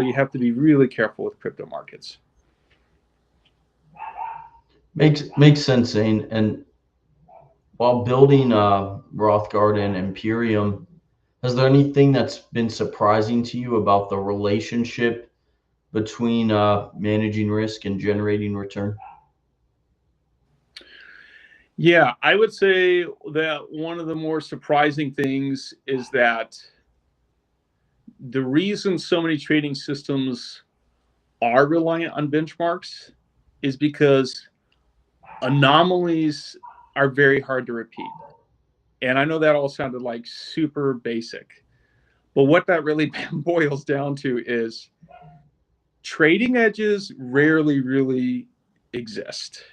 you have to be really careful with crypto markets. Makes sense, Zane. And while building Rothgard and Imperium, is there anything that's been surprising to you about the relationship between managing risk and generating return? Yeah, I would say that one of the more surprising things is that the reason so many trading systems are reliant on benchmarks is because anomalies are very hard to repeat. And I know that all sounded like super basic, but what that really boils down to is trading edges rarely really exist.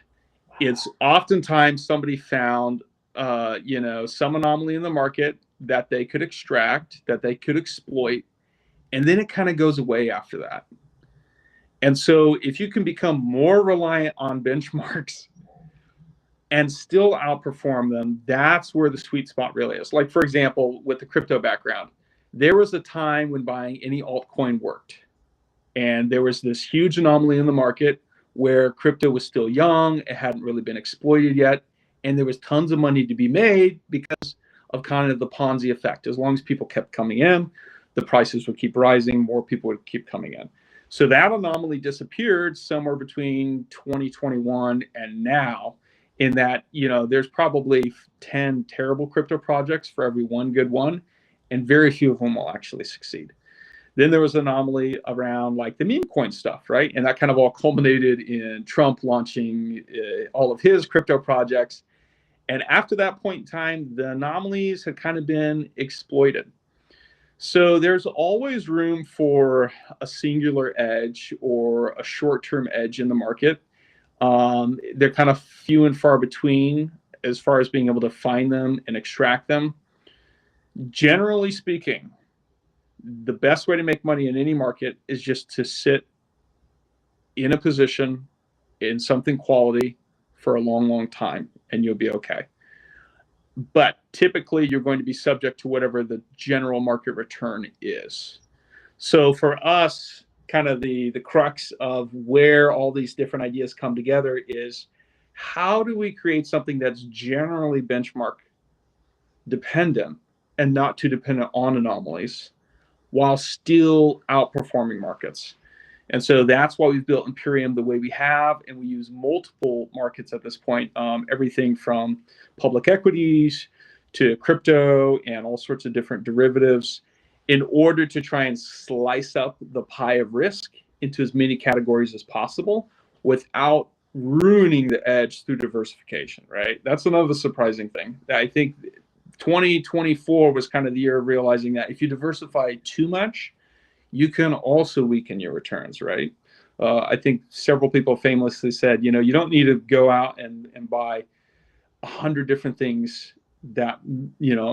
It's oftentimes somebody found, some anomaly in the market that they could extract, that they could exploit, and then it kind of goes away after that. And so if you can become more reliant on benchmarks and still outperform them, that's where the sweet spot really is. Like, for example, with the crypto background, there was a time when buying any altcoin worked. And there was this huge anomaly in the market where crypto was still young, it hadn't really been exploited yet, and there was tons of money to be made because of kind of the Ponzi effect. As long as people kept coming in, the prices would keep rising, more people would keep coming in. So that anomaly disappeared somewhere between 2021 and now, in that, there's probably 10 terrible crypto projects for every one good one, and very few of them will actually succeed. Then there was an anomaly around like the meme coin stuff, right? And that kind of all culminated in Trump launching all of his crypto projects. And after that point in time, the anomalies had kind of been exploited. So there's always room for a singular edge or a short-term edge in the market. They're kind of few and far between as far as being able to find them and extract them. Generally speaking, the best way to make money in any market is just to sit in a position in something quality for a long, long time, and you'll be okay. But typically, you're going to be subject to whatever the general market return is. So for us, kind of the crux of where all these different ideas come together is how do we create something that's generally benchmark dependent and not too dependent on anomalies, while still outperforming markets. And so that's why we've built Imperium the way we have, and we use multiple markets at this point, everything from public equities to crypto and all sorts of different derivatives, in order to try and slice up the pie of risk into as many categories as possible without ruining the edge through diversification, right? That's another surprising thing. I think 2024 was kind of the year of realizing that if you diversify too much, you can also weaken your returns, right? I think several people famously said, you don't need to go out and buy 100 different things that,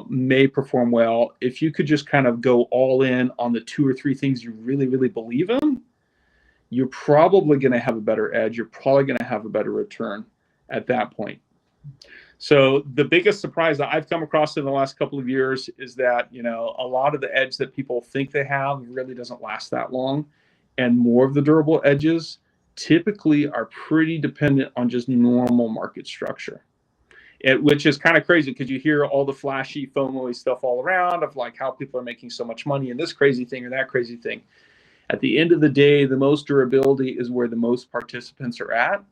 may perform well. If you could just kind of go all in on the 2 or 3 things you really, really believe in, you're probably going to have a better edge. You're probably going to have a better return at that point. So the biggest surprise that I've come across in the last couple of years is that, a lot of the edge that people think they have really doesn't last that long. And more of the durable edges typically are pretty dependent on just normal market structure. Which is kind of crazy because you hear all the flashy FOMO stuff all around of like how people are making so much money in this crazy thing or that crazy thing. At the end of the day, the most durability is where the most participants are at.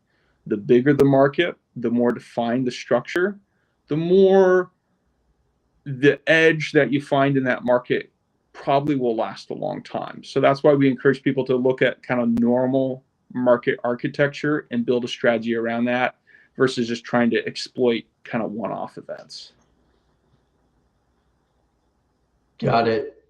The bigger the market, the more defined the structure, the more the edge that you find in that market probably will last a long time. So that's why we encourage people to look at kind of normal market architecture and build a strategy around that versus just trying to exploit kind of one-off events. Got it.